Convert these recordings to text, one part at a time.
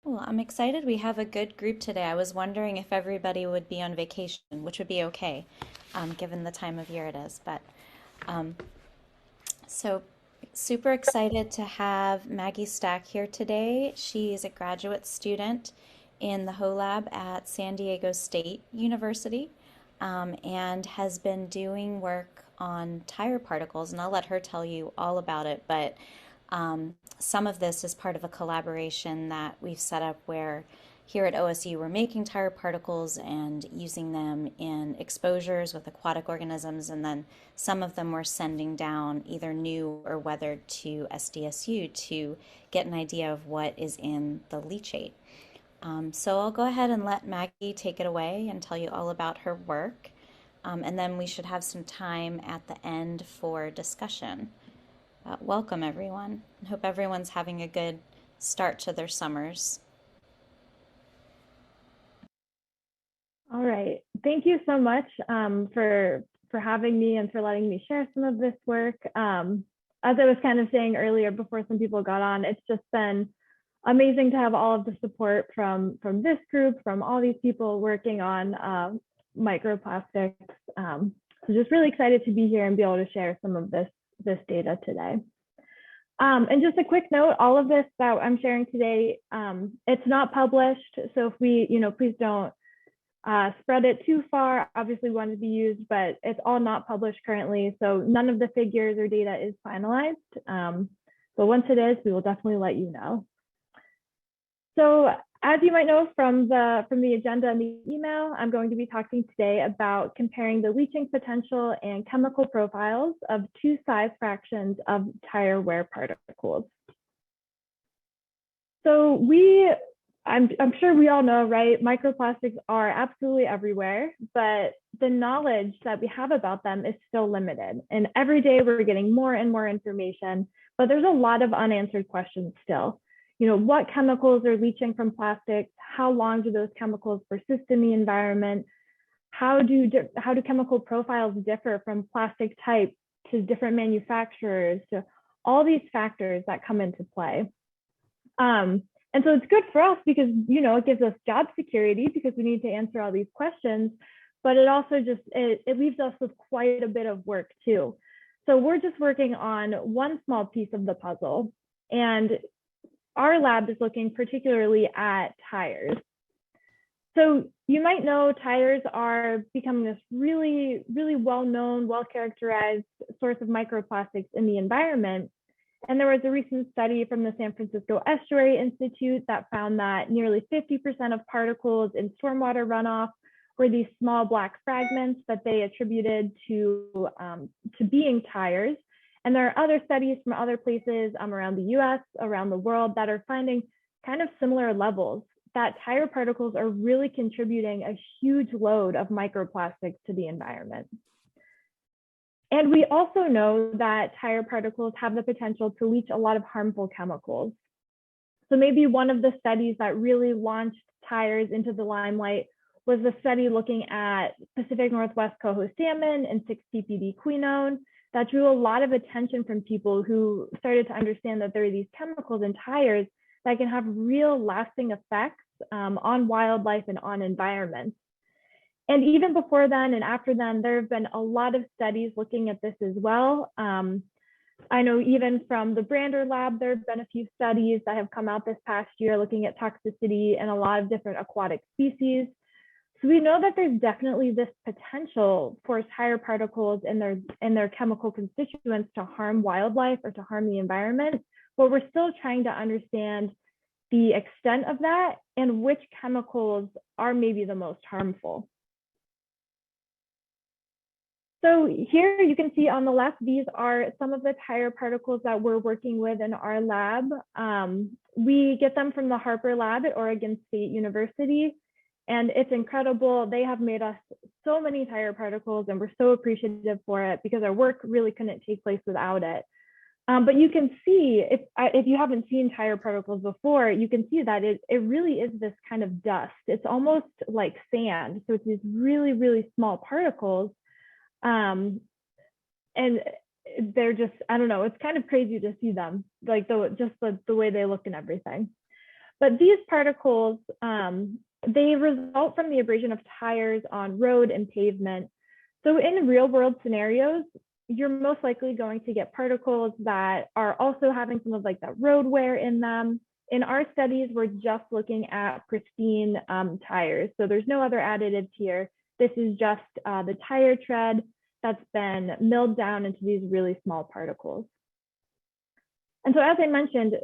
Well, I'm excited we have a good group today. I was wondering if everybody would be on vacation, which would be okay, given the time of year it is. But um, so super excited to have Maggie Stack here today. She is a graduate student in the HoLab at San Diego State University, and has been doing work on tire particles. And I'll let her tell you all about it. But some of this is part of a collaboration that we've set up where here at OSU we're making tire particles and using them in exposures with aquatic organisms, and then some of them we're sending down either new or weathered to SDSU to get an idea of what is in the leachate. So I'll go ahead and let Maggie take it away and tell you all about her work. And then we should have some time at the end for discussion. Welcome, everyone. I hope everyone's having a good start to their summers. All right. Thank you so much for having me and for letting me share some of this work. As I was kind of saying earlier before some people got on, it's just been amazing to have all of the support from this group, from all these people working on microplastics. So just really excited to be here and be able to share some of this data today. And just a quick note, all of this that I'm sharing today, it's not published. So if please don't spread it too far. Obviously we want to be used, but it's all not published currently. So none of the figures or data is finalized. But once it is, we will definitely let you know. So as you might know from the agenda and the email, I'm going to be talking today about comparing the leaching potential and chemical profiles of two size fractions of tire wear particles. So I'm sure we all know, right? Microplastics are absolutely everywhere, but the knowledge that we have about them is still limited. And every day we're getting more and more information, but there's a lot of unanswered questions still. What chemicals are leaching from plastics? How long do those chemicals persist in the environment? How do chemical profiles differ from plastic type to different manufacturers, to all these factors that come into play? And so it's good for us because, it gives us job security because we need to answer all these questions, but it also it leaves us with quite a bit of work too. So we're just working on one small piece of the puzzle, and our lab is looking particularly at tires. So you might know tires are becoming this really, really well-known, well-characterized source of microplastics in the environment. And there was a recent study from the San Francisco Estuary Institute that found that nearly 50% of particles in stormwater runoff were these small black fragments that they attributed to being tires. And there are other studies from other places around the US, around the world, that are finding kind of similar levels, that tire particles are really contributing a huge load of microplastics to the environment. And we also know that tire particles have the potential to leach a lot of harmful chemicals. So maybe one of the studies that really launched tires into the limelight was the study looking at Pacific Northwest coho salmon and 6-PPD quinone. That drew a lot of attention from people who started to understand that there are these chemicals in tires that can have real lasting effects on wildlife and on environments. And even before then and after then, there have been a lot of studies looking at this as well. I know even from the Brander lab, there have been a few studies that have come out this past year looking at toxicity in a lot of different aquatic species. So we know that there's definitely this potential for tire particles and their chemical constituents to harm wildlife or to harm the environment, but we're still trying to understand the extent of that and which chemicals are maybe the most harmful. So here you can see on the left, these are some of the tire particles that we're working with in our lab. We get them from the Harper lab at Oregon State University, and it's incredible. They have made us so many tire particles, and we're so appreciative for it because our work really couldn't take place without it. But you can see, if you haven't seen tire particles before, you can see that it really is this kind of dust. It's almost like sand. So it's these really, really small particles. And they're just, I don't know, it's kind of crazy to see them, like the way they look and everything. But these particles, they result from the abrasion of tires on road and pavement. So in real world scenarios, you're most likely going to get particles that are also having some of like that road wear in them. In our studies, we're just looking at pristine tires. So there's no other additives here. This is just the tire tread that's been milled down into these really small particles. And so as I mentioned,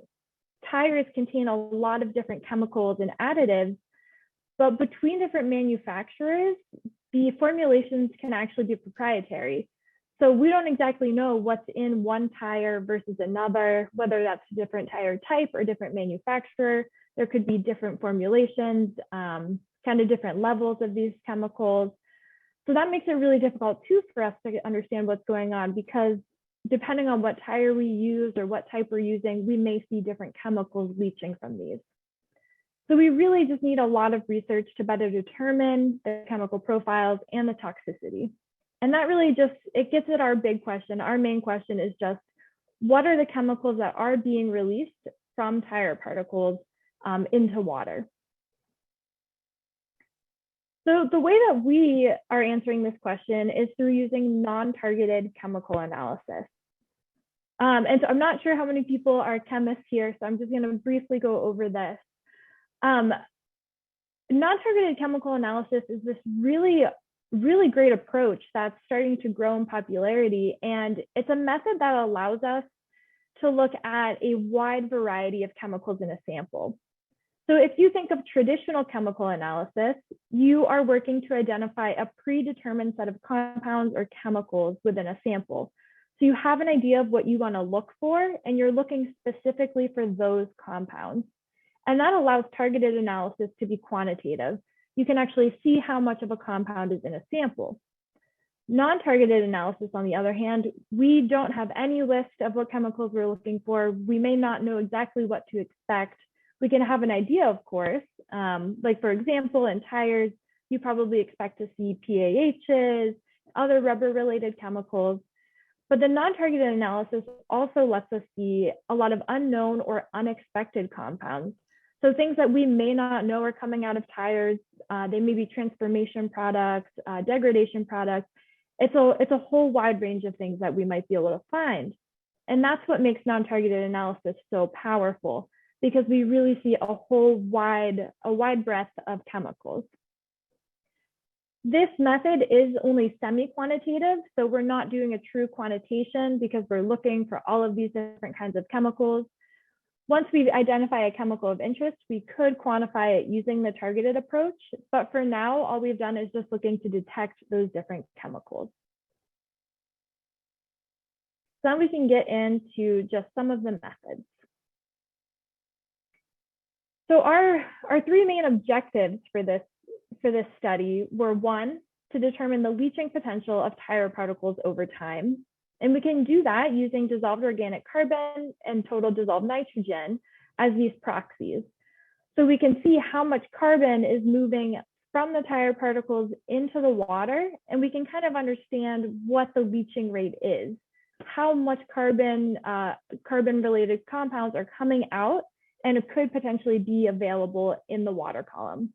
tires contain a lot of different chemicals and additives, but between different manufacturers, the formulations can actually be proprietary. So we don't exactly know what's in one tire versus another, whether that's a different tire type or different manufacturer. There could be different formulations, kind of different levels of these chemicals. So that makes it really difficult too for us to understand what's going on, because depending on what tire we use or what type we're using, we may see different chemicals leaching from these. So we really just need a lot of research to better determine the chemical profiles and the toxicity. And that really just, it gets at our big question. Our main question is just, what are the chemicals that are being released from tire particles into water? So the way that we are answering this question is through using non-targeted chemical analysis. And so I'm not sure how many people are chemists here, so I'm just going to briefly go over this. Non-targeted chemical analysis is this really great approach that's starting to grow in popularity. And it's a method that allows us to look at a wide variety of chemicals in a sample. So if you think of traditional chemical analysis, you are working to identify a predetermined set of compounds or chemicals within a sample. So you have an idea of what you want to look for, and you're looking specifically for those compounds. And that allows targeted analysis to be quantitative. You can actually see how much of a compound is in a sample. Non-targeted analysis, on the other hand, we don't have any list of what chemicals we're looking for. We may not know exactly what to expect. We can have an idea, of course. Like for example, in tires, you probably expect to see PAHs, other rubber-related chemicals. But the non-targeted analysis also lets us see a lot of unknown or unexpected compounds. So things that we may not know are coming out of tires. They may be transformation products, degradation products. It's a whole wide range of things that we might be able to find. And that's what makes non-targeted analysis so powerful, because we really see a wide breadth of chemicals. This method is only semi-quantitative, so we're not doing a true quantitation because we're looking for all of these different kinds of chemicals. Once we identify a chemical of interest, we could quantify it using the targeted approach, but for now, all we've done is just looking to detect those different chemicals. So now we can get into just some of the methods. So our three main objectives for this study were: one, to determine the leaching potential of tire particles over time. And we can do that using dissolved organic carbon and total dissolved nitrogen as these proxies. So we can see how much carbon is moving from the tire particles into the water, and we can kind of understand what the leaching rate is, how much carbon-related compounds are coming out, and it could potentially be available in the water column.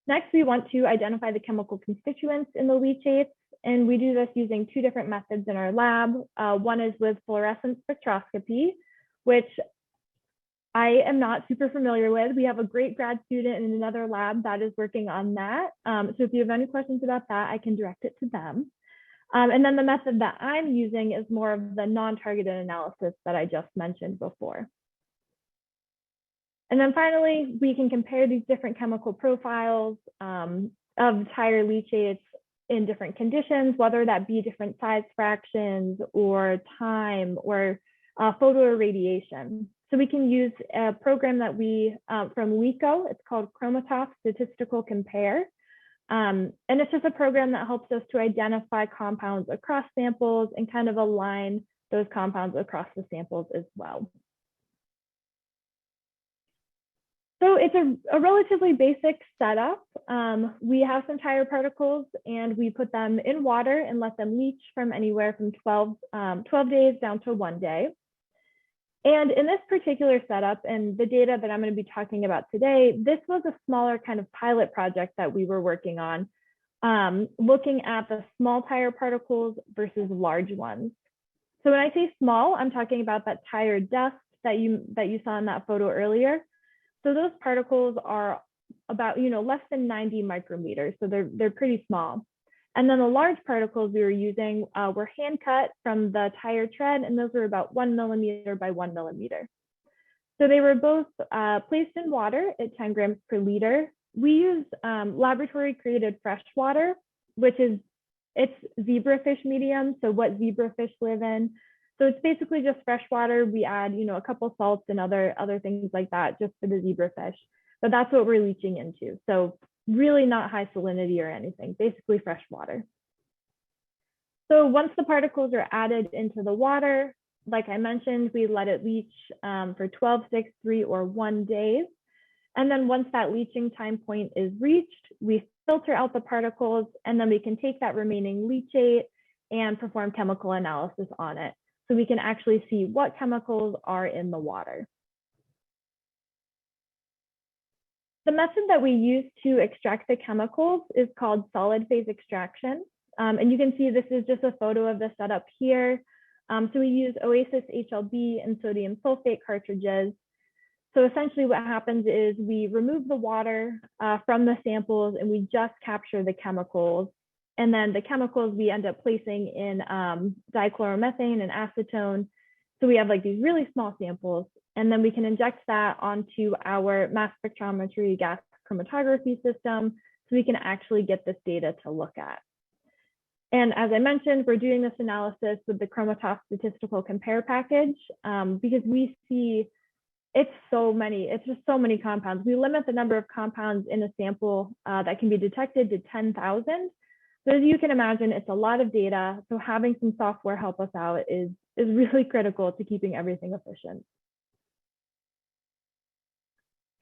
Next, we want to identify the chemical constituents in the leachates, and we do this using two different methods in our lab. One is with fluorescence spectroscopy, which I am not super familiar with. We have a great grad student in another lab that is working on that. So if you have any questions about that, I can direct it to them. And then the method that I'm using is more of the non-targeted analysis that I just mentioned before. And then finally, we can compare these different chemical profiles of tire leachates in different conditions, whether that be different size fractions or time or photoirradiation. So we can use a program that we, from LECO, it's called Chromatograph Statistical Compare. And it's just a program that helps us to identify compounds across samples and kind of align those compounds across the samples as well. So it's a relatively basic setup. We have some tire particles and we put them in water and let them leach from anywhere from 12 days down to 1 day. And in this particular setup and the data that I'm going to be talking about today, this was a smaller kind of pilot project that we were working on, looking at the small tire particles versus large ones. So when I say small, I'm talking about that tire dust that you saw in that photo earlier. So those particles are about less than 90 micrometers, so they're pretty small. And then the large particles we were using were hand cut from the tire tread, and those were about 1 millimeter by 1 millimeter. So they were both placed in water at 10 grams per liter. We use laboratory created fresh water, which is it's zebrafish medium, so what zebrafish live in. So it's basically just fresh water. We add a couple salts and other things like that just for the zebrafish, but that's what we're leaching into. So really not high salinity or anything, basically fresh water. So once the particles are added into the water, like I mentioned, we let it leach for 12, 6, 3, or 1 days. And then once that leaching time point is reached, we filter out the particles, and then we can take that remaining leachate and perform chemical analysis on it. So we can actually see what chemicals are in the water. The method that we use to extract the chemicals is called solid phase extraction. And you can see this is just a photo of the setup here. So we use Oasis HLB and sodium sulfate cartridges. So essentially what happens is we remove the water from the samples and we just capture the chemicals. And then the chemicals we end up placing in dichloromethane and acetone. So we have like these really small samples, and then we can inject that onto our mass spectrometry gas chromatography system so we can actually get this data to look at. And as I mentioned, we're doing this analysis with the Chromatos statistical compare package because we see it's just so many compounds. We limit the number of compounds in a sample that can be detected to 10,000. So as you can imagine, it's a lot of data. So having some software help us out is really critical to keeping everything efficient.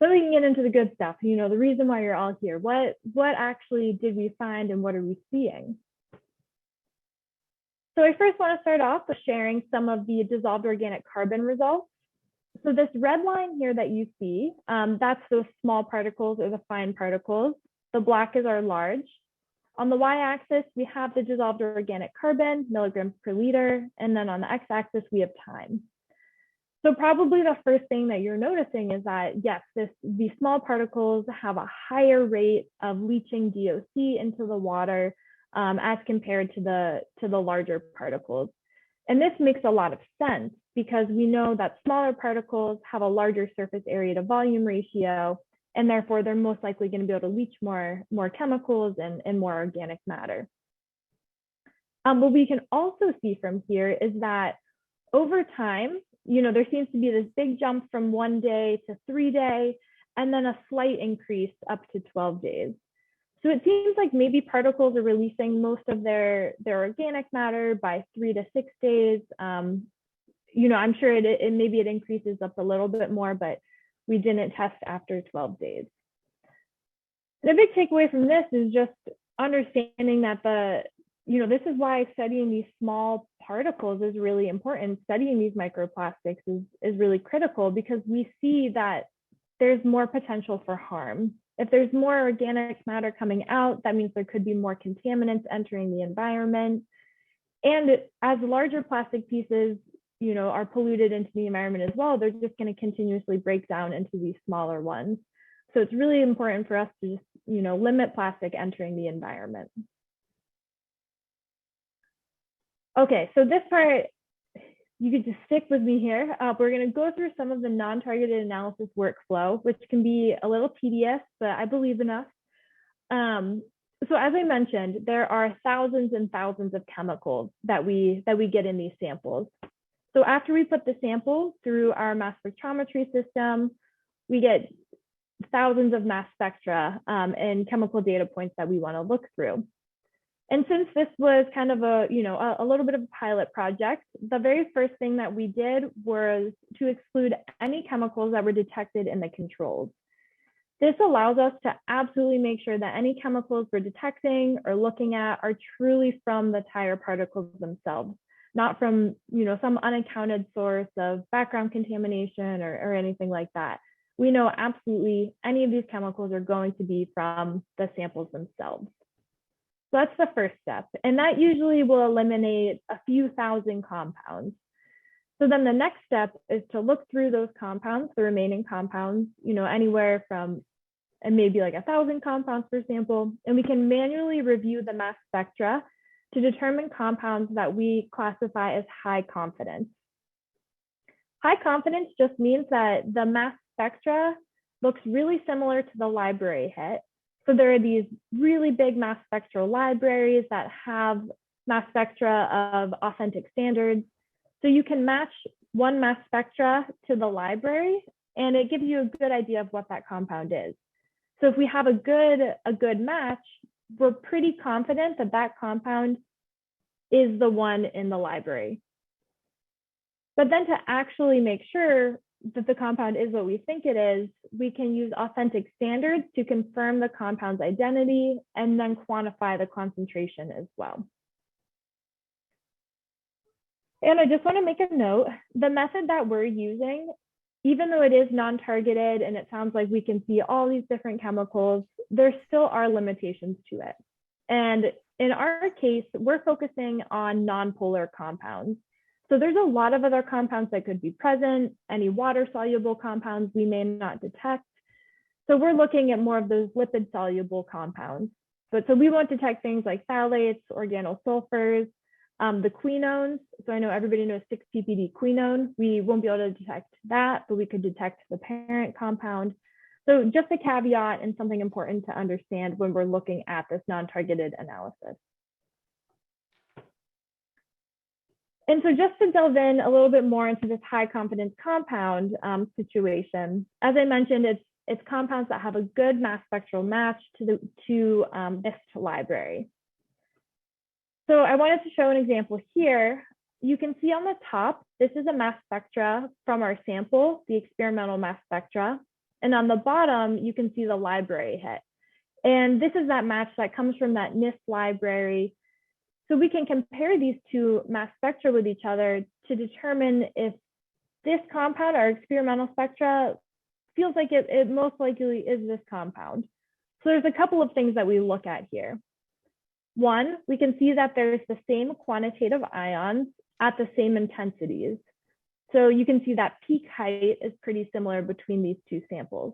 So we can get into the good stuff, the reason why you're all here. What actually did we find and what are we seeing? So I first want to start off with sharing some of the dissolved organic carbon results. So this red line here that you see, that's those small particles or the fine particles. The black is our large. On the y-axis, we have the dissolved organic carbon, milligrams per liter, and then on the x-axis, we have time. So probably the first thing that you're noticing is that, yes, these small particles have a higher rate of leaching DOC into the water as compared to the larger particles. And this makes a lot of sense because we know that smaller particles have a larger surface area to volume ratio, and therefore they're most likely going to be able to leach more chemicals and more organic matter. What we can also see from here is that over time, there seems to be this big jump from 1 day to 3 day, and then a slight increase up to 12 days. So it seems like maybe particles are releasing most of their organic matter by 3 to 6 days. I'm sure maybe it increases up a little bit more, but we didn't test after 12 days. And a big takeaway from this is just understanding that this is why studying these small particles is really important. Studying these microplastics is really critical because we see that there's more potential for harm. If there's more organic matter coming out, that means there could be more contaminants entering the environment. And as larger plastic pieces, are polluted into the environment as well, they're just going to continuously break down into these smaller ones. So it's really important for us to just, limit plastic entering the environment. Okay, so this part, you could just stick with me here. We're going to go through some of the non-targeted analysis workflow, which can be a little tedious, but I believe in us. So as I mentioned, there are thousands and thousands of chemicals that we get in these samples. So after we put the sample through our mass spectrometry system, we get thousands of mass spectra and chemical data points that we want to look through. And since this was kind of a little bit of a pilot project, the very first thing that we did was to exclude any chemicals that were detected in the controls. This allows us to absolutely make sure that any chemicals we're detecting or looking at are truly from the tire particles themselves. not from, some unaccounted source of background contamination or anything like that. We know absolutely any of these chemicals are going to be from the samples themselves. So that's the first step. And that usually will eliminate a few thousand compounds. So then the next step is to look through those compounds, the remaining compounds, anywhere from maybe like 1,000 compounds per sample, and we can manually review the mass spectra to determine compounds that we classify as high confidence. High confidence just means that the mass spectra looks really similar to the library hit. So there are these really big mass spectral libraries that have mass spectra of authentic standards. So you can match one mass spectra to the library, and it gives you a good idea of what that compound is. So if we have a good match, we're pretty confident that that compound is the one in the library. But then to actually make sure that the compound is what we think it is, we can use authentic standards to confirm the compound's identity and then quantify the concentration as well. And I just want to make a note, the method that we're using, even though it is non-targeted and it sounds like we can see all these different chemicals, there still are limitations to it. And in our case, we're focusing on non-polar compounds. So there's a lot of other compounds that could be present, any water-soluble compounds we may not detect. So we're looking at more of those lipid-soluble compounds. But so we won't detect things like phthalates, organosulfurs, the quinones. So I know everybody knows 6-ppd quinone. We won't be able to detect that, but we could detect the parent compound. So just a caveat and something important to understand when we're looking at this non-targeted analysis. And so just to delve in a little bit more into this high confidence compound situation, as I mentioned, it's compounds that have a good mass spectral match to this library. So I wanted to show an example here. You can see on the top, this is a mass spectra from our sample, the experimental mass spectra. And on the bottom, you can see the library hit. And this is that match that comes from that NIST library. So we can compare these two mass spectra with each other to determine if this compound, our experimental spectra, feels like it most likely is this compound. So there's a couple of things that we look at here. One, we can see that there's the same quantitative ions at the same intensities. So you can see that peak height is pretty similar between these two samples.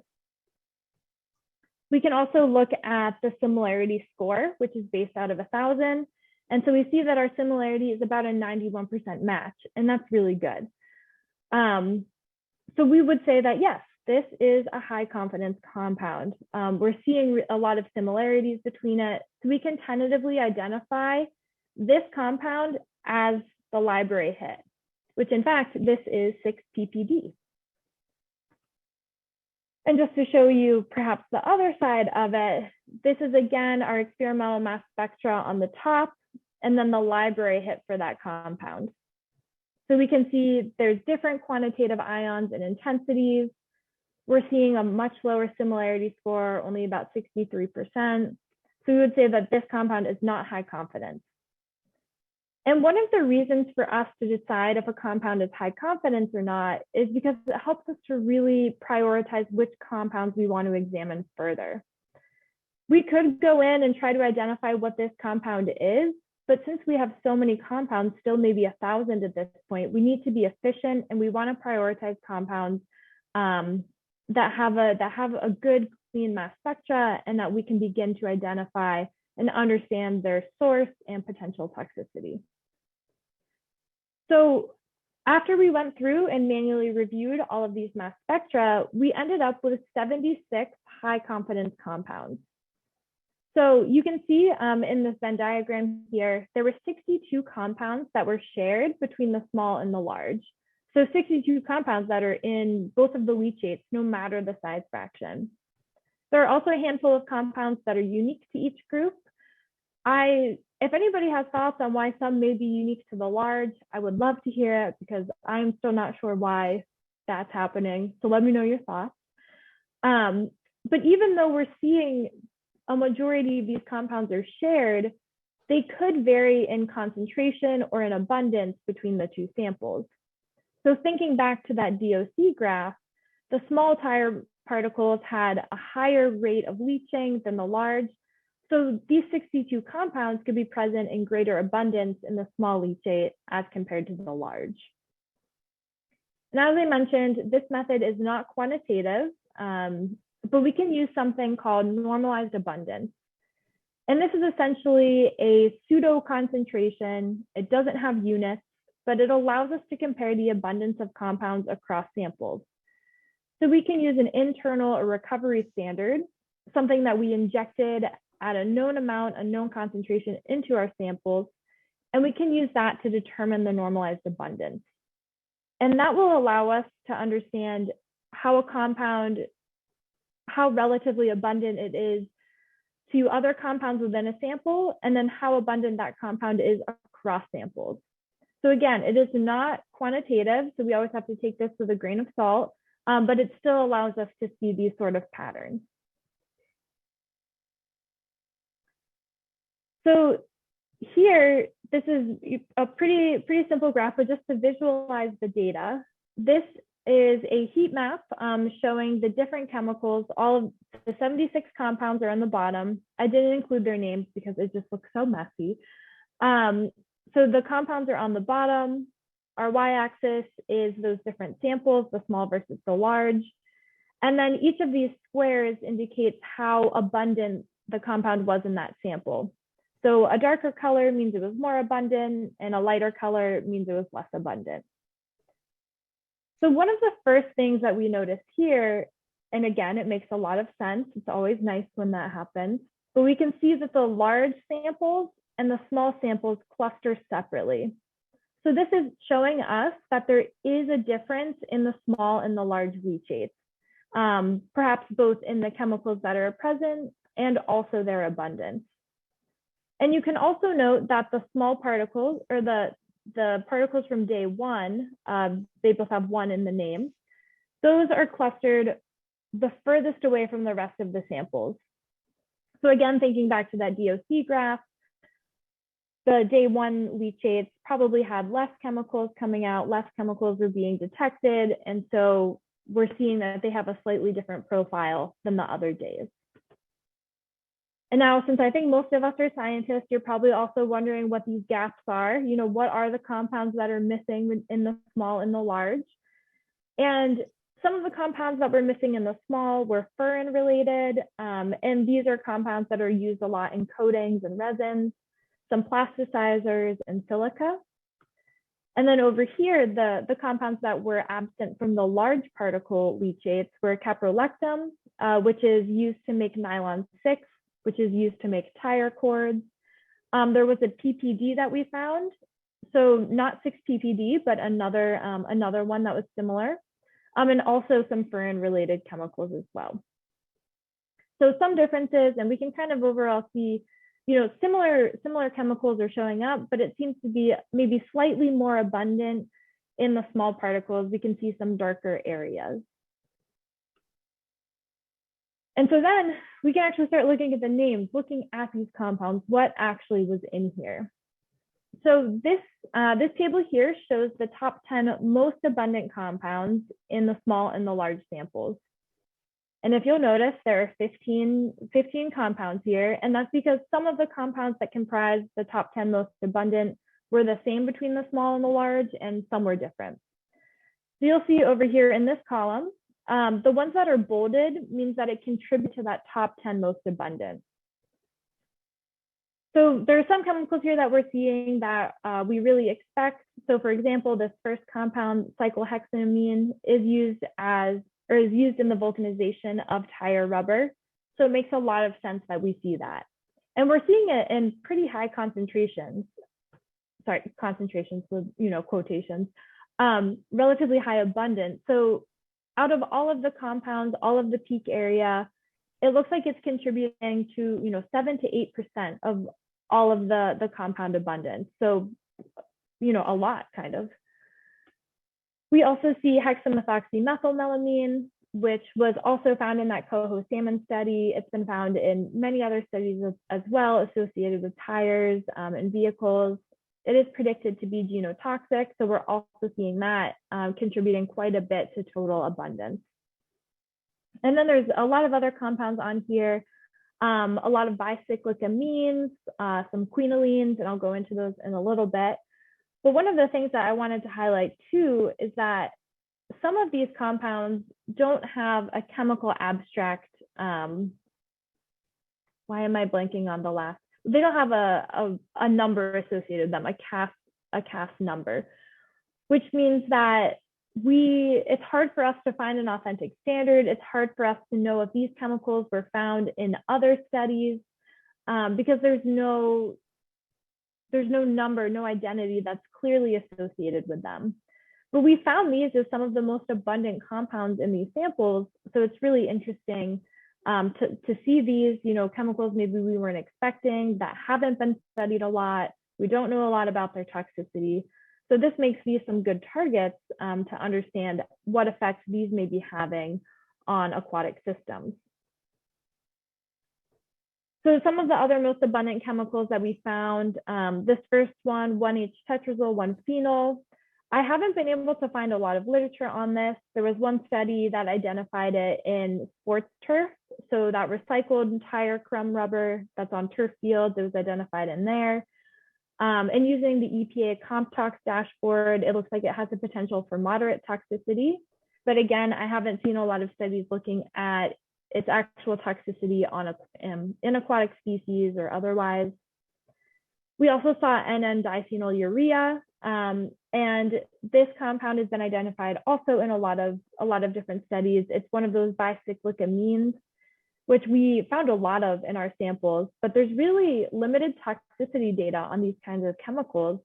We can also look at the similarity score, which is based out of 1,000. And so we see that our similarity is about a 91% match, and that's really good. So we would say that, yes, this is a high confidence compound. We're seeing a lot of similarities between it. So we can tentatively identify this compound as the library hit, which in fact, this is 6-ppd. And just to show you perhaps the other side of it, this is again our experimental mass spectra on the top, and then the library hit for that compound. So we can see there's different quantitative ions and intensities. We're seeing a much lower similarity score, only about 63%. So we would say that this compound is not high confidence. And one of the reasons for us to decide if a compound is high confidence or not is because it helps us to really prioritize which compounds we want to examine further. We could go in and try to identify what this compound is, but since we have so many compounds, still maybe 1,000 at this point, we need to be efficient and we want to prioritize compounds that have a good clean mass spectra and that we can begin to identify and understand their source and potential toxicity. So after we went through and manually reviewed all of these mass spectra, we ended up with 76 high confidence compounds. So you can see in this Venn diagram here, there were 62 compounds that were shared between the small and the large. So 62 compounds that are in both of the leachates, no matter the size fraction. There are also a handful of compounds that are unique to each group. If anybody has thoughts on why some may be unique to the large, I would love to hear it because I'm still not sure why that's happening. So let me know your thoughts. But even though we're seeing a majority of these compounds are shared, they could vary in concentration or in abundance between the two samples. So thinking back to that DOC graph, the small tire particles had a higher rate of leaching than the large. So these 62 compounds could be present in greater abundance in the small leachate as compared to the large. And as I mentioned, this method is not quantitative, but we can use something called normalized abundance. And this is essentially a pseudo concentration. It doesn't have units, but it allows us to compare the abundance of compounds across samples. So we can use an internal or recovery standard, something that we injected at a known amount, a known concentration into our samples, and we can use that to determine the normalized abundance. And that will allow us to understand how a compound, how relatively abundant it is to other compounds within a sample, and then how abundant that compound is across samples. So again, it is not quantitative, so we always have to take this with a grain of salt, but it still allows us to see these sort of patterns. So here, this is a pretty simple graph, but just to visualize the data. This is a heat map showing the different chemicals. All of the 76 compounds are on the bottom. I didn't include their names because it just looks so messy. So the compounds are on the bottom. Our y-axis is those different samples, the small versus the large. And then each of these squares indicates how abundant the compound was in that sample. So a darker color means it was more abundant, and a lighter color means it was less abundant. So one of the first things that we notice here, and again, it makes a lot of sense. It's always nice when that happens, but we can see that the large samples and the small samples cluster separately. So this is showing us that there is a difference in the small and the large leachates, perhaps both in the chemicals that are present and also their abundance. And you can also note that the small particles, or the particles from day one, they both have one in the name, those are clustered the furthest away from the rest of the samples. So again, thinking back to that DOC graph, the day one leachates probably had less chemicals coming out, less chemicals were being detected, and so we're seeing that they have a slightly different profile than the other days. And now, since I think most of us are scientists, you're probably also wondering what these gaps are. You know, what are the compounds that are missing in the small and the large? And some of the compounds that were missing in the small were furan related. And these are compounds that are used a lot in coatings and resins, some plasticizers and silica. And then over here, the compounds that were absent from the large particle leachates were caprolactam, which is used to make nylon 6, which is used to make tire cords. There was a PPD that we found. So not 6-PPD, but another one that was similar. And also some furan related chemicals as well. So some differences, and we can kind of overall see, you know, similar chemicals are showing up, but it seems to be maybe slightly more abundant in the small particles. We can see some darker areas. And so then we can actually start looking at the names, looking at these compounds, what actually was in here. So this table here shows the top 10 most abundant compounds in the small and the large samples. And if you'll notice, there are 15 compounds here, and that's because some of the compounds that comprise the top 10 most abundant were the same between the small and the large, and some were different. So you'll see over here in this column, the ones that are bolded means that it contributes to that top 10 most abundant. So there are some chemicals here that we're seeing that we really expect. So for example, this first compound, cyclohexamine, is used in the vulcanization of tire rubber. So it makes a lot of sense that we see that. And we're seeing it in pretty high concentrations. Sorry, concentrations with, you know, quotations, relatively high abundance. So out of all of the compounds, all of the peak area, it looks like it's contributing to, you know, 7 to 8% of all of the compound abundance. So, you know, a lot kind of. We also see hexamethoxymethylmelamine, which was also found in that coho salmon study. It's been found in many other studies as well, associated with tires and vehicles. It is predicted to be genotoxic, so we're also seeing that contributing quite a bit to total abundance. And then there's a lot of other compounds on here, a lot of bicyclic amines, some quinolines, and I'll go into those in a little bit. But one of the things that I wanted to highlight too is that some of these compounds don't have a chemical abstract. Why am I blanking on the last? They don't have a number associated with them, a CAS number, which means that it's hard for us to find an authentic standard. It's hard for us to know if these chemicals were found in other studies because there's no number, no identity that's clearly associated with them. But we found these as some of the most abundant compounds in these samples. So it's really interesting to see these, chemicals maybe we weren't expecting that haven't been studied a lot. We don't know a lot about their toxicity. So this makes these some good targets to understand what effects these may be having on aquatic systems. So some of the other most abundant chemicals that we found, this first one, 1H-tetrazole, 1-phenol. I haven't been able to find a lot of literature on this. There was one study that identified it in sports turf. So that recycled tire crumb rubber that's on turf fields, it was identified in there. And using the EPA CompTox dashboard, it looks like it has the potential for moderate toxicity. But again, I haven't seen a lot of studies looking at its actual toxicity on in aquatic species or otherwise. We also saw N,N-diphenylurea, and this compound has been identified also in a lot of different studies. It's one of those bicyclic amines, which we found a lot of in our samples, but there's really limited toxicity data on these kinds of chemicals.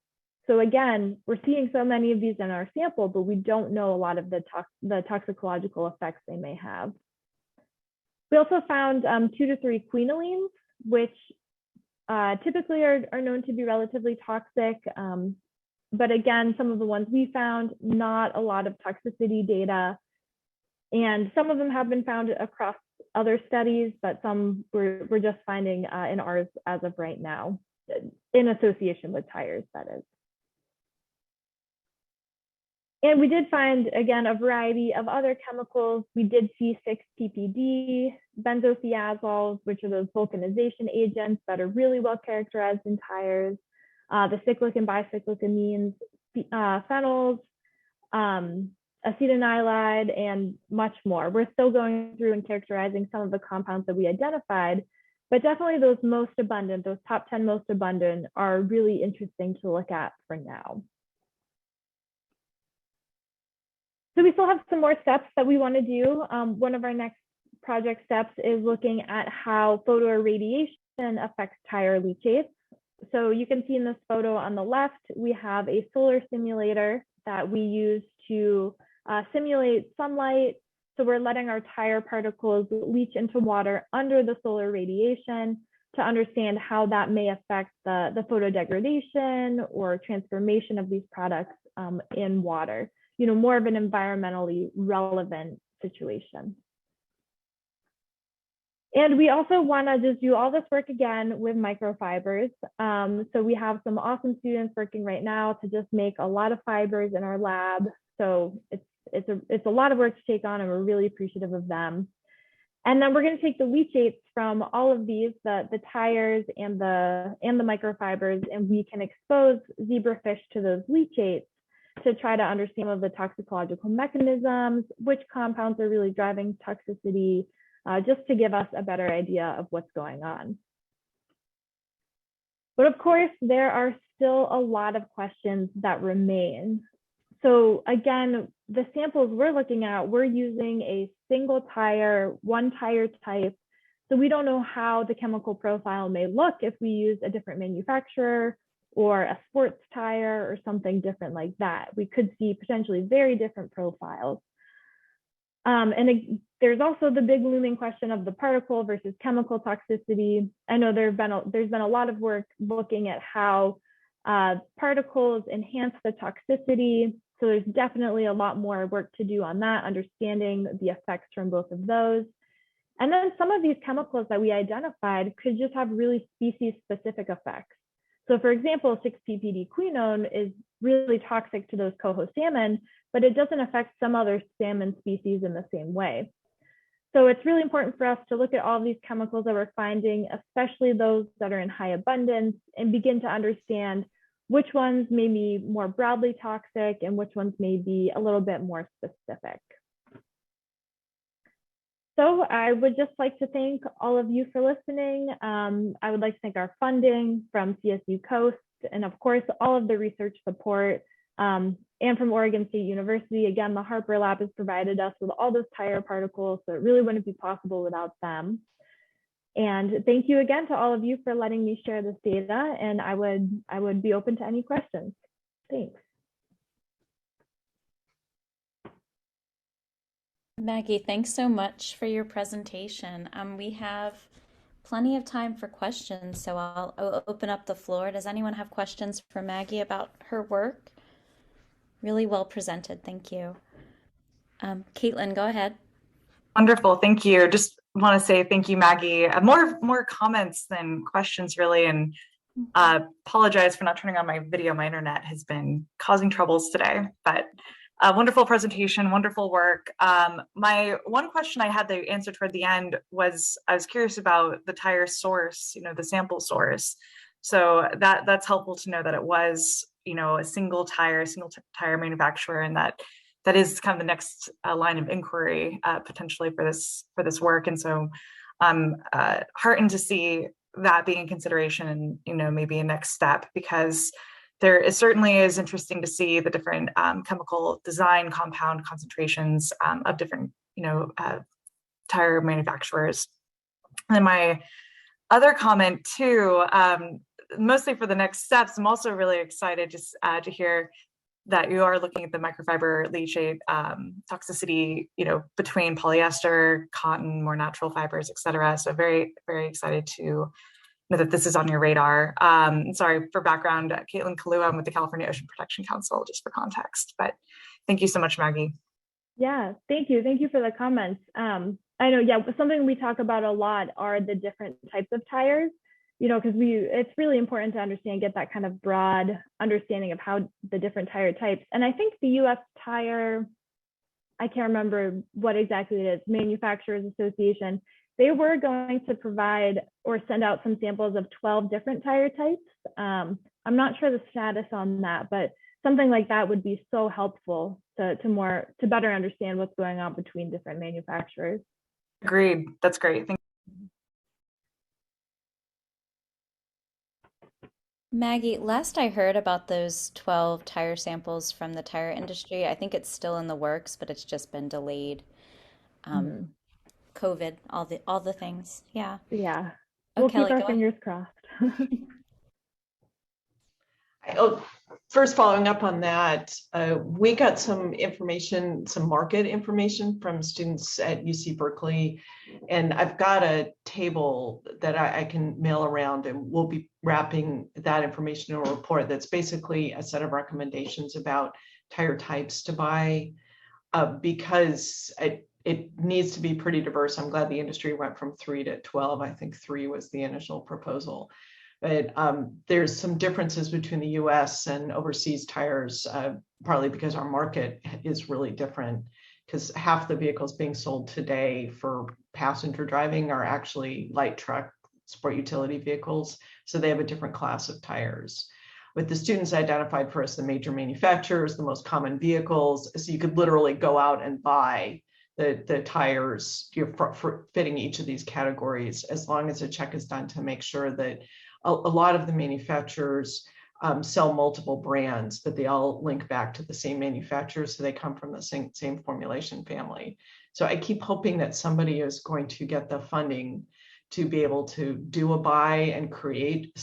So again, we're seeing so many of these in our sample, but we don't know a lot of the toxicological effects they may have. We also found 2 to 3 quinolines, which typically are known to be relatively toxic. But again, some of the ones we found, not a lot of toxicity data. And some of them have been found across other studies, but some we're just finding in ours as of right now, in association with tires, that is. And we did find, again, a variety of other chemicals. We did see 6-PPD, benzothiazoles, which are those vulcanization agents that are really well characterized in tires, the cyclic and bicyclic amines, phenols, acetonylide, and much more. We're still going through and characterizing some of the compounds that we identified, but definitely those most abundant, those top 10 most abundant are really interesting to look at for now. So we still have some more steps that we want to do. One of our next project steps is looking at how photoirradiation affects tire leachates. So you can see in this photo on the left, we have a solar simulator that we use to simulate sunlight. So we're letting our tire particles leach into water under the solar radiation to understand how that may affect the photodegradation or transformation of these products in water. More of an environmentally relevant situation. And we also want to just do all this work again with microfibers. So we have some awesome students working right now to just make a lot of fibers in our lab. So it's a lot of work to take on, and we're really appreciative of them. And then we're going to take the leachates from all of these, the tires and the microfibers, and we can expose zebrafish to those leachates to try to understand the toxicological mechanisms, which compounds are really driving toxicity, just to give us a better idea of what's going on. But of course, there are still a lot of questions that remain. So again, the samples we're looking at, we're using a single tire, one tire type. So we don't know how the chemical profile may look if we use a different manufacturer or a sports tire or something different like that. We could see potentially very different profiles. There's also the big looming question of the particle versus chemical toxicity. I know there's been a lot of work looking at how particles enhance the toxicity. So there's definitely a lot more work to do on that, understanding the effects from both of those. And then some of these chemicals that we identified could just have really species-specific effects. So for example, 6-PPD-quinone is really toxic to those coho salmon, but it doesn't affect some other salmon species in the same way. So it's really important for us to look at all of these chemicals that we're finding, especially those that are in high abundance, and begin to understand which ones may be more broadly toxic and which ones may be a little bit more specific. So I would just like to thank all of you for listening. I would like to thank our funding from CSU Coast, and of course, all of the research support, and from Oregon State University. Again, the Harper Lab has provided us with all those tire particles, so it really wouldn't be possible without them. And thank you again to all of you for letting me share this data, and I would be open to any questions. Thanks. Maggie, thanks so much for your presentation. We have plenty of time for questions, so I'll open up the floor. Does anyone have questions for Maggie about her work? Really well presented, thank you. Caitlin, go ahead. Wonderful, thank you. Just want to say thank you, Maggie. More comments than questions, really, and apologize for not turning on my video. My internet has been causing troubles today, but wonderful presentation, wonderful work. My one question I had to answer toward the end was, I was curious about the tire source, the sample source. So that's helpful to know that it was, a single tire manufacturer, and that is kind of the next line of inquiry potentially for this work. And so I'm heartened to see that being in consideration, and maybe a next step, because it certainly is interesting to see the different chemical design, compound concentrations of different tire manufacturers. And my other comment too, mostly for the next steps, I'm also really excited just to hear that you are looking at the microfiber leachate toxicity, between polyester, cotton, more natural fibers, et cetera. So very, very excited to know that this is on your radar. Sorry for background, Caitlin Kalua, I'm with the California Ocean Protection Council, just for context, but thank you so much, Maggie. Yeah, thank you. Thank you for the comments. I know, yeah, something we talk about a lot are the different types of tires, because it's really important to get that kind of broad understanding of how the different tire types. And I think the US Tire, I can't remember what exactly it is, Manufacturers Association, they were going to provide or send out some samples of 12 different tire types. I'm not sure the status on that, but something like that would be so helpful to better understand what's going on between different manufacturers. Agreed. That's great. Thank you. Maggie, last I heard about those 12 tire samples from the tire industry, I think it's still in the works, but it's just been delayed. COVID, all the things. Yeah. Yeah. Oh, We'll Kelly, keep our go fingers crossed. First, following up on that, we got some information, some market information from students at UC Berkeley, and I've got a table that I can mail around, and we'll be wrapping that information in a report that's basically a set of recommendations about tire types to buy, because it needs to be pretty diverse. I'm glad the industry went from 3 to 12. I think 3 was the initial proposal. But there's some differences between the US and overseas tires, partly because our market is really different, because half the vehicles being sold today for passenger driving are actually light truck, sport utility vehicles. So they have a different class of tires. With the students identified for us, the major manufacturers, the most common vehicles, so you could literally go out and buy the tires for fitting each of these categories, as long as a check is done to make sure that a lot of the manufacturers sell multiple brands, but they all link back to the same manufacturer, so they come from the same formulation family. So I keep hoping that somebody is going to get the funding to be able to do a buy and create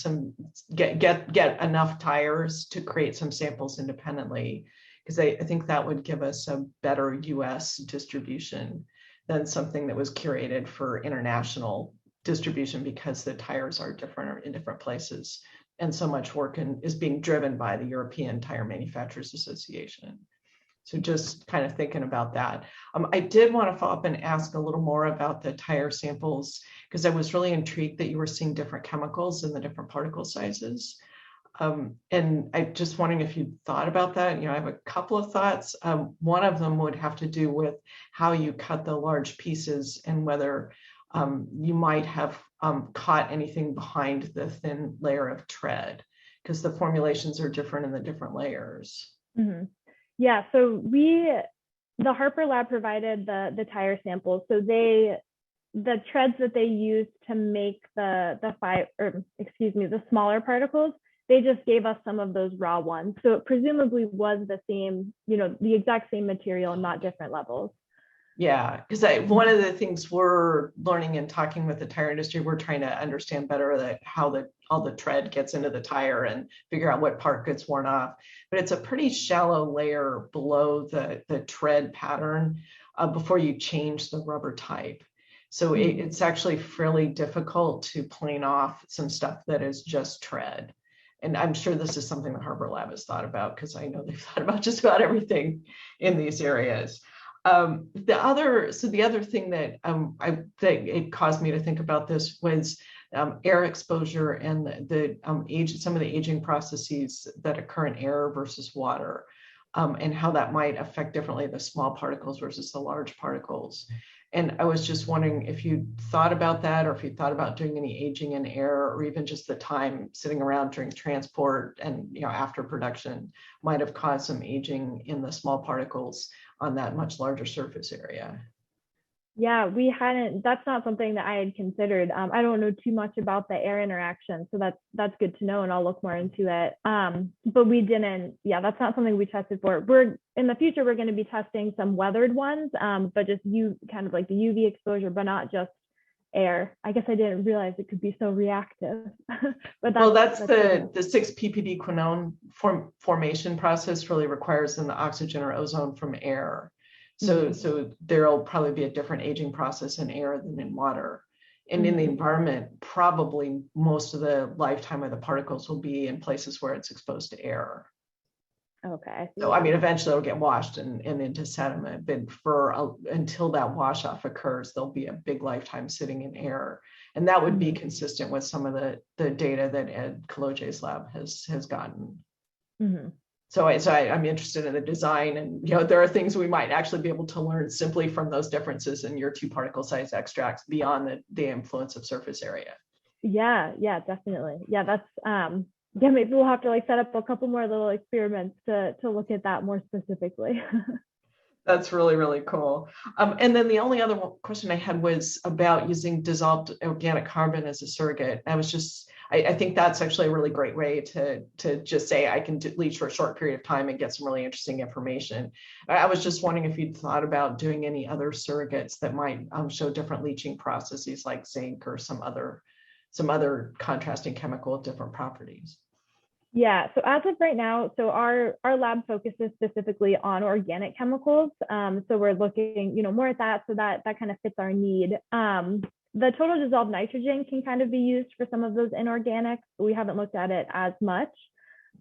get enough tires to create some samples independently, because I think that would give us a better US distribution than something that was curated for international distribution, because the tires are different in different places, and so much work is being driven by the European Tire Manufacturers Association. So just kind of thinking about that. I did want to follow up and ask a little more about the tire samples, because I was really intrigued that you were seeing different chemicals in the different particle sizes. And I just wondering if you thought about that. I have a couple of thoughts. One of them would have to do with how you cut the large pieces and whether you might have caught anything behind the thin layer of tread, because the formulations are different in the different layers. Mm-hmm. Yeah, so the Harper lab provided the tire samples. So the treads that they used to make the smaller particles, they just gave us some of those raw ones. So it presumably was the same, the exact same material, not different levels. Yeah, because one of the things we're learning and talking with the tire industry, we're trying to understand better how all the tread gets into the tire and figure out what part gets worn off. But it's a pretty shallow layer below the tread pattern before you change the rubber type. So it's actually fairly difficult to plane off some stuff that is just tread. And I'm sure this is something the Harper Lab has thought about, because I know they've thought about just about everything in these areas. The other thing that it caused me to think about this was air exposure and some of the aging processes that occur in air versus water, and how that might affect differently the small particles versus the large particles. And I was just wondering if you thought about that, or if you thought about doing any aging in air, or even just the time sitting around during transport and after production might have caused some aging in the small particles on that much larger surface area. Yeah, that's not something that I had considered. I don't know too much about the air interaction, so that's good to know, and I'll look more into it. But we didn't, that's not something we tested for. In the future, we're going to be testing some weathered ones, but just kind of like the UV exposure, but not just air. I guess I didn't realize it could be so reactive. But that's the 6-ppd quinone formation process really requires the oxygen or ozone from air. So there'll probably be a different aging process in air than in water. And in the environment, probably most of the lifetime of the particles will be in places where it's exposed to air. Okay. So eventually it'll get washed and into sediment, but until that wash off occurs, there'll be a big lifetime sitting in air. And that would be consistent with some of the data that Ed Kaloje's lab has gotten. Mm-hmm. So I'm interested in the design, and there are things we might actually be able to learn simply from those differences in your 2 particle size extracts beyond the influence of surface area. Yeah, definitely. Yeah, that's maybe we'll have to set up a couple more little experiments to look at that more specifically. That's really, really cool. And then the only other question I had was about using dissolved organic carbon as a surrogate. I think that's actually a really great way to just say I can leach for a short period of time and get some really interesting information. I was just wondering if you'd thought about doing any other surrogates that might show different leaching processes, like zinc or some other contrasting chemical with different properties. Yeah, so as of right now, so our lab focuses specifically on organic chemicals. So we're looking, more at that, so that kind of fits our need. The total dissolved nitrogen can kind of be used for some of those inorganics. We haven't looked at it as much.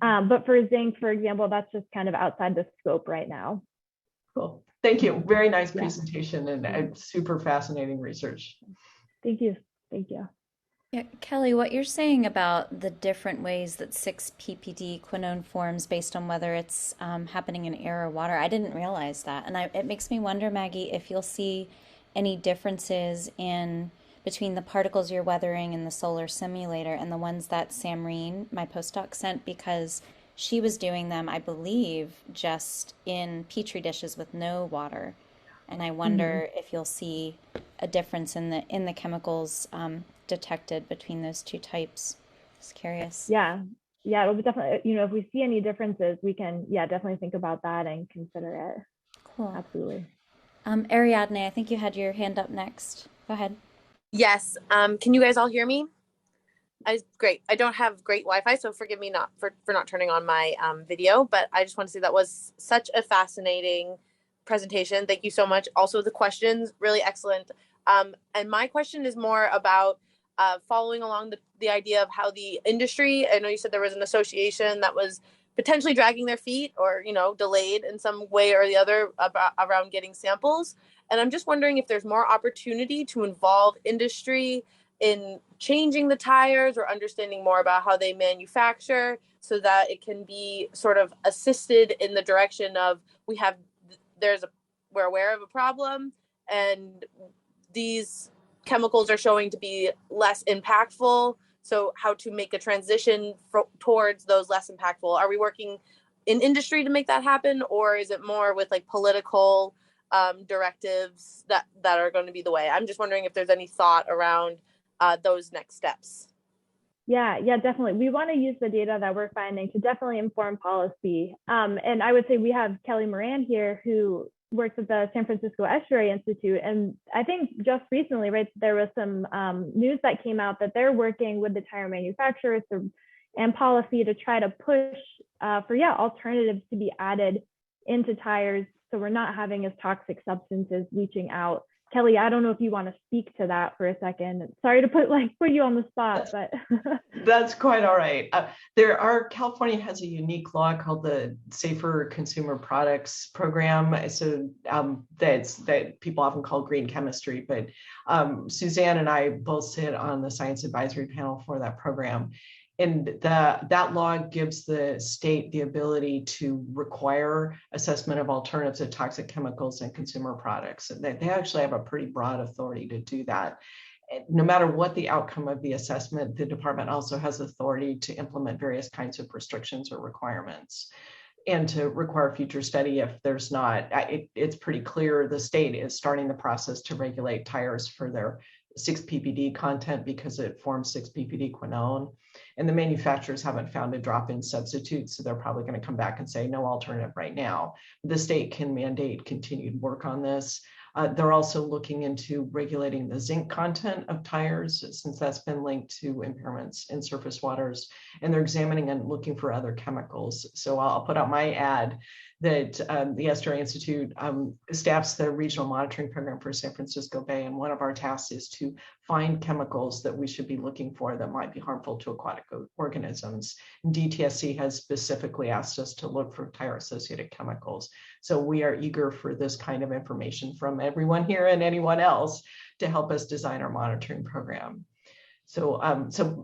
But for zinc, for example, that's just kind of outside the scope right now. Cool. Thank you. Very nice presentation and super fascinating research. Thank you. Thank you. Yeah, Kelly, what you're saying about the different ways that 6-ppd quinone forms based on whether it's happening in air or water, I didn't realize that. And it makes me wonder, Maggie, if you'll see any differences between the particles you're weathering in the solar simulator and the ones that Samreen, my postdoc, sent, because she was doing them, I believe, just in petri dishes with no water. And I wonder if you'll see a difference in the chemicals detected between those 2 types. Just curious. Yeah, it'll be definitely, if we see any differences, we can, definitely think about that and consider it. Cool. Absolutely. Ariadne, I think you had your hand up next. Go ahead. Yes. Can you guys all hear me? Great. I don't have great Wi-Fi, so forgive me for not turning on my video, but I just want to say that was such a fascinating presentation. Thank you so much. Also, the questions, really excellent. And my question is more about following along the idea of how the industry, I know you said there was an association that was potentially dragging their feet or, delayed in some way or the other around getting samples. And I'm just wondering if there's more opportunity to involve industry in changing the tires or understanding more about how they manufacture so that it can be sort of assisted in the direction of we're aware of a problem and these chemicals are showing to be less impactful. So how to make a transition towards those less impactful? Are we working in industry to make that happen, or is it more with like political directives that are going to be the way? I'm just wondering if there's any thought around those next steps. Yeah, definitely. We want to use the data that we're finding to definitely inform policy. And I would say we have Kelly Moran here, who works at the San Francisco Estuary Institute. And I think just recently, right, there was some news that came out that they're working with the tire manufacturers and policy to try to push for alternatives to be added into tires, so we're not having as toxic substances leaching out. Kelly, I don't know if you want to speak to that for a second. Sorry to put you on the spot, but that's quite all right. California has a unique law called the Safer Consumer Products Program. So that people often call green chemistry, but Suzanne and I both sit on the science advisory panel for that program. And that law gives the state the ability to require assessment of alternatives to toxic chemicals in consumer products. And they actually have a pretty broad authority to do that. No matter what the outcome of the assessment, the department also has authority to implement various kinds of restrictions or requirements and to require future study if there's not. It's pretty clear the state is starting the process to regulate tires for their 6-ppd content because it forms 6-ppd quinone. And the manufacturers haven't found a drop-in substitute, so they're probably going to come back and say no alternative right now. The state can mandate continued work on this. They're also looking into regulating the zinc content of tires, since that's been linked to impairments in surface waters. And they're examining and looking for other chemicals. So I'll put out my ad that the Estuary Institute staffs the regional monitoring program for San Francisco Bay. And one of our tasks is to find chemicals that we should be looking for that might be harmful to aquatic organisms. And DTSC has specifically asked us to look for tire-associated chemicals. So we are eager for this kind of information from everyone here and anyone else to help us design our monitoring program. So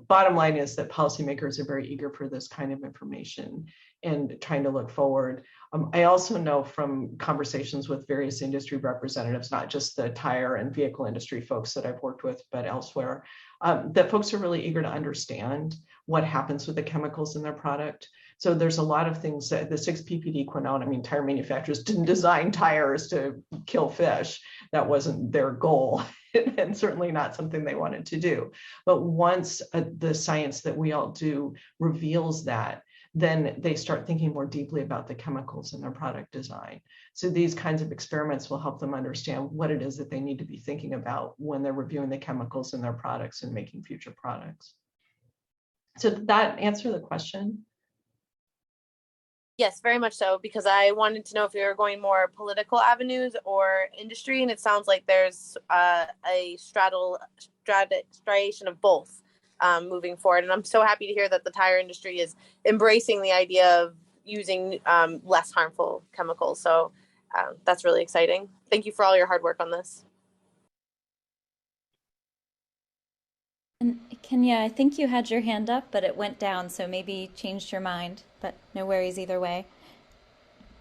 bottom line is that policymakers are very eager for this kind of information and trying to look forward. I also know from conversations with various industry representatives, not just the tire and vehicle industry folks that I've worked with, but elsewhere, that folks are really eager to understand what happens with the chemicals in their product. So there's a lot of things that the 6-ppd quinone, tire manufacturers didn't design tires to kill fish. That wasn't their goal. And certainly not something they wanted to do. But once the science that we all do reveals that, then they start thinking more deeply about the chemicals in their product design. So these kinds of experiments will help them understand what it is that they need to be thinking about when they're reviewing the chemicals in their products and making future products. So did that answer the question? Yes, very much so, because I wanted to know if we were going more political avenues or industry, and it sounds like there's a striation of both moving forward. And I'm so happy to hear that the tire industry is embracing the idea of using less harmful chemicals. So that's really exciting. Thank you for all your hard work on this. And Kenya, I think you had your hand up, but it went down, so maybe you changed your mind, but no worries either way.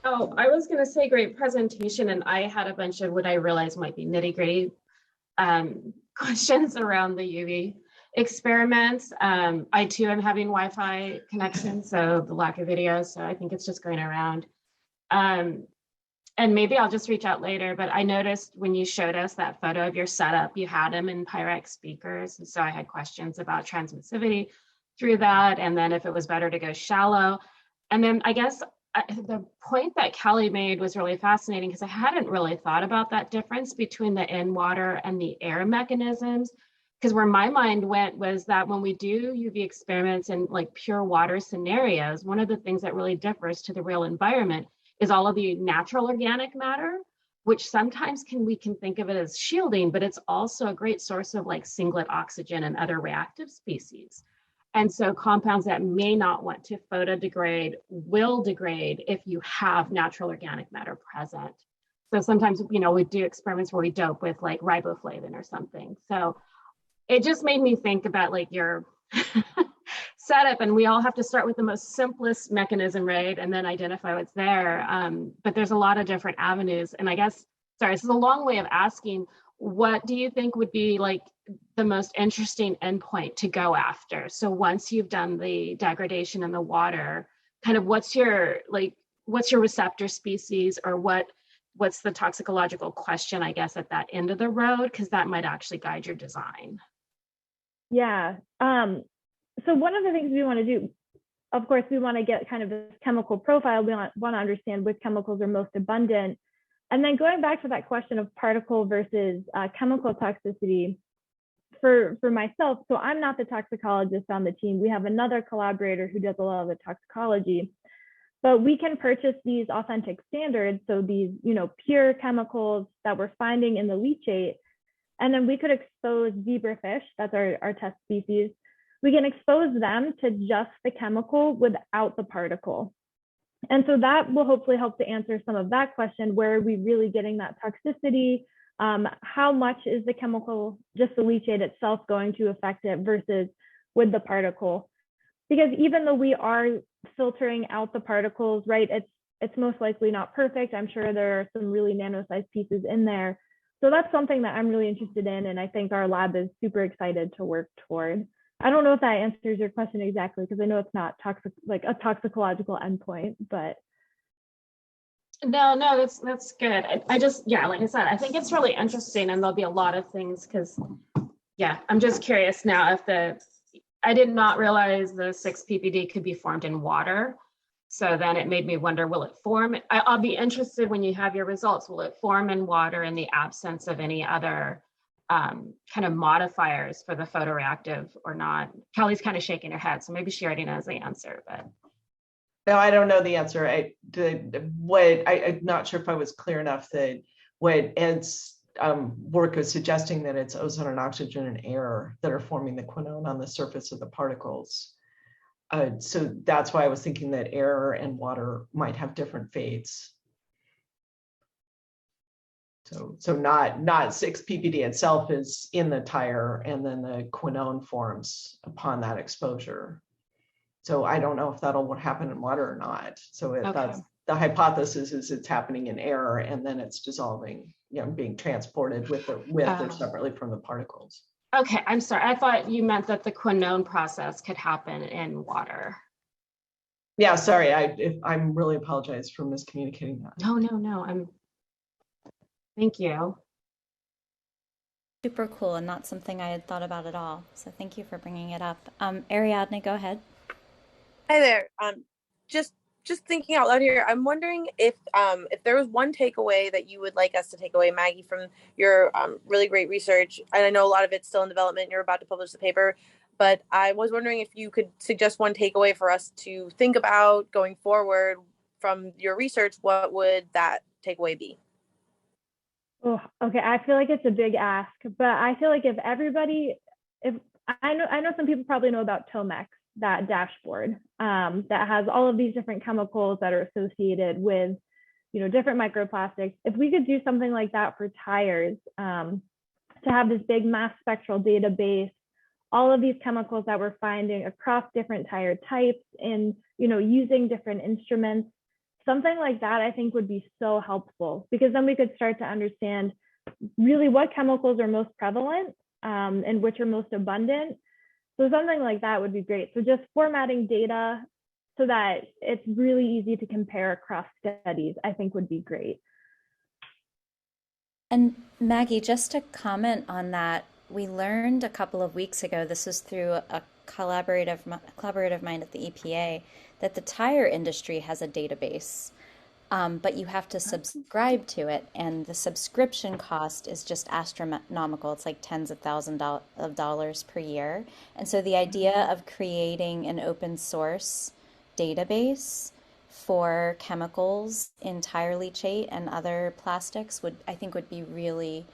Oh, I was going to say great presentation, and I had a bunch of what I realized might be nitty-gritty questions around the UV experiments. I too am having Wi-Fi connection, so the lack of video, so I think it's just going around. And maybe I'll just reach out later, but I noticed when you showed us that photo of your setup, you had them in Pyrex speakers. And so I had questions about transmissivity through that, and then if it was better to go shallow. And then I guess the point that Kelly made was really fascinating, because I hadn't really thought about that difference between the in-water and the air mechanisms. Because where my mind went was that when we do UV experiments in like pure water scenarios, one of the things that really differs to the real environment is all of the natural organic matter, which sometimes we can think of it as shielding, but it's also a great source of like singlet oxygen and other reactive species. And so compounds that may not want to photodegrade will degrade if you have natural organic matter present. So sometimes, we do experiments where we dope with like riboflavin or something. So it just made me think about like your setup, and we all have to start with the most simplest mechanism, right? And then identify what's there. But there's a lot of different avenues. And I guess, sorry, this is a long way of asking, what do you think would be like the most interesting endpoint to go after? So once you've done the degradation in the water, kind of what's your receptor species, or what's the toxicological question, I guess, at that end of the road? Because that might actually guide your design. Yeah. So one of the things we want to do, of course, we want to get kind of a chemical profile. We want to understand which chemicals are most abundant. And then going back to that question of particle versus chemical toxicity, for myself, so I'm not the toxicologist on the team. We have another collaborator who does a lot of the toxicology, but we can purchase these authentic standards. So these, pure chemicals that we're finding in the leachate, and then we could expose zebrafish, that's our test species. We can expose them to just the chemical without the particle. And so that will hopefully help to answer some of that question. Where are we really getting that toxicity? How much is the chemical, just the leachate itself, going to affect it versus with the particle? Because even though we are filtering out the particles, right, it's most likely not perfect. I'm sure there are some really nano-sized pieces in there. So that's something that I'm really interested in, and I think our lab is super excited to work toward. I don't know if that answers your question exactly, because I know it's not like a toxicological endpoint, but. No, that's good. I just, like I said, I think it's really interesting, and there'll be a lot of things because, I'm just curious now I did not realize the 6-PPD could be formed in water. So then it made me wonder, will it form? I'll be interested when you have your results. Will it form in water in the absence of any other kind of modifiers for the photoreactive or not? Kelly's kind of shaking her head, so maybe she already knows the answer, but. No, I don't know the answer. I'm not sure if I was clear enough that what Ed's work is suggesting, that it's ozone and oxygen and air that are forming the quinone on the surface of the particles. So that's why I was thinking that air and water might have different fates. So not 6-PPD itself is in the tire, and then the quinone forms upon that exposure. So I don't know if that'll happen in water or not. So that's the hypothesis, is it's happening in air, and then it's dissolving, being transported with or separately from the particles. Okay, I'm sorry. I thought you meant that the quinone process could happen in water. Yeah, sorry. I'm really apologize for miscommunicating that. No. Thank you. Super cool, and not something I had thought about at all. So thank you for bringing it up. Ariadne, go ahead. Hi there. Just thinking out loud here. I'm wondering if there was one takeaway that you would like us to take away, Maggie, from your really great research. And I know a lot of it's still in development. You're about to publish the paper, but I was wondering if you could suggest one takeaway for us to think about going forward from your research. What would that takeaway be? Oh, okay. I feel like it's a big ask, but I feel like if I know some people probably know about Tomex, that dashboard that has all of these different chemicals that are associated with, different microplastics. If we could do something like that for tires, to have this big mass spectral database, all of these chemicals that we're finding across different tire types, and using different instruments, something like that, I think would be so helpful, because then we could start to understand really what chemicals are most prevalent and which are most abundant. So something like that would be great. So just formatting data so that it's really easy to compare across studies, I think would be great. And Maggie, just to comment on that, we learned a couple of weeks ago, this was through a collaborative of mine at the EPA, that the tire industry has a database, but you have to subscribe to it, and the subscription cost is just astronomical. It's like tens of thousands of dollars per year. And so the idea of creating an open source database for chemicals in tire leachate and other plastics I think would be really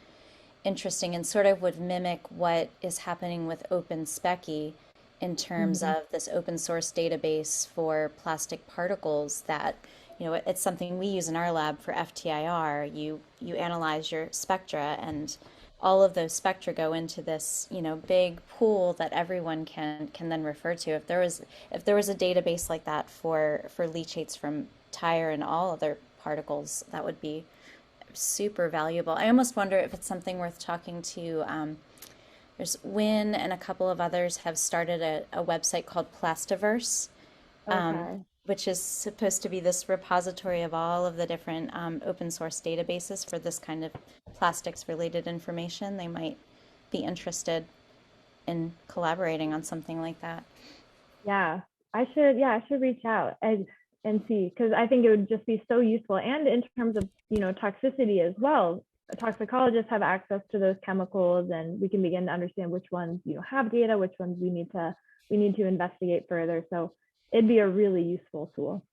interesting, and sort of would mimic what is happening with Open Speccy in terms of this open source database for plastic particles that, it's something we use in our lab for FTIR. You analyze your spectra, and all of those spectra go into this, big pool that everyone can then refer to. If there was a database like that for leachates from tire and all other particles, that would be super valuable. I almost wonder if it's something worth talking to. There's Win and a couple of others have started a website called Plastiverse, which is supposed to be this repository of all of the different open source databases for this kind of plastics related information. They might be interested in collaborating on something like that. Yeah, I should reach out and see, because I think it would just be so useful. And in terms of, toxicity as well, toxicologists have access to those chemicals, and we can begin to understand which ones, have data, which ones we need to investigate further. So it'd be a really useful tool.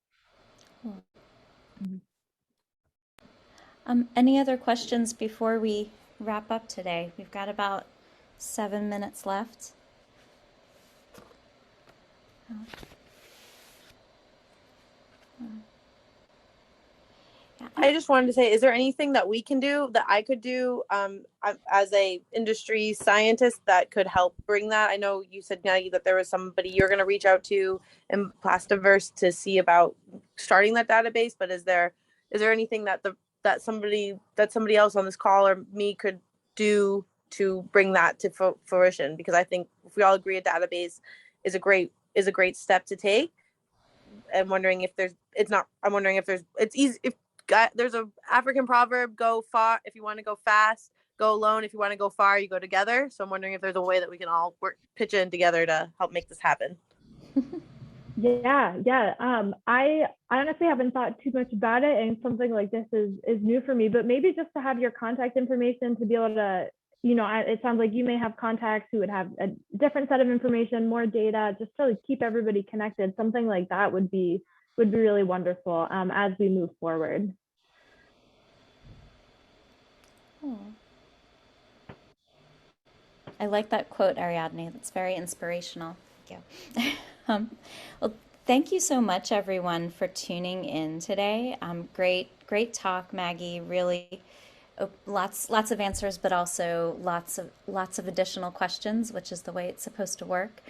Any other questions before we wrap up today? We've got about 7 minutes left. I just wanted to say, is there anything that we can do, that I could do as a industry scientist, that could help bring that? I know you said, Maggie, that there was somebody you're going to reach out to in Plastiverse to see about starting that database, but is there anything that somebody else on this call or me could do to bring that to fruition? Because I think if we all agree a database is a great step to take. I'm wondering if it's easy. There's a African proverb, go far if you want to go fast, go alone if you want to go far, you go together. So I'm wondering if there's a way that we can all pitch in together to help make this happen. Yeah. I honestly haven't thought too much about it, and something like this is new for me, but maybe just to have your contact information to be able to, it sounds like you may have contacts who would have a different set of information, more data, just to keep everybody connected. Something like that would be really wonderful as we move forward. Oh. I like that quote, Ariadne. That's very inspirational. Thank you. Well, thank you so much, everyone, for tuning in today. Great talk, Maggie. Really, lots of answers, but also lots of additional questions, which is the way it's supposed to work.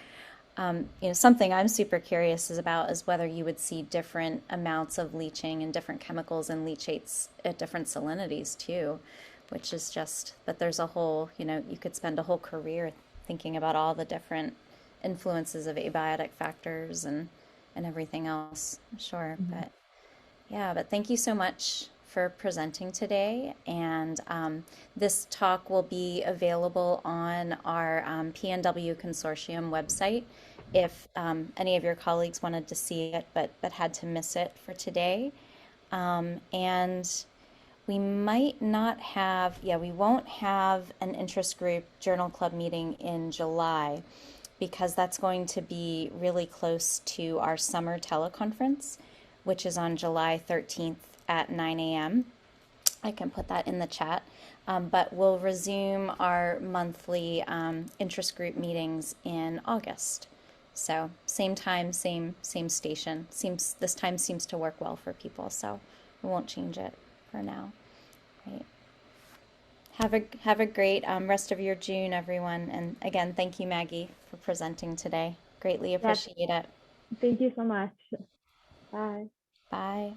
Something I'm super curious about is whether you would see different amounts of leaching and different chemicals and leachates at different salinities too, which is but there's a whole, you could spend a whole career thinking about all the different influences of abiotic factors and everything else, I'm sure. But thank you so much for presenting today. And this talk will be available on our PNW Consortium website if any of your colleagues wanted to see it but had to miss it for today. And we might not have, we won't have an interest group journal club meeting in July, because that's going to be really close to our summer teleconference, which is on July 13th at 9 a.m. I can put that in the chat. But we'll resume our monthly interest group meetings in August. So same time, same station. This time seems to work well for people, so we won't change it for now. Right. Have a great rest of your June, everyone. And again, thank you, Maggie, for presenting today. Greatly appreciate it. Thank you so much. Bye. Bye.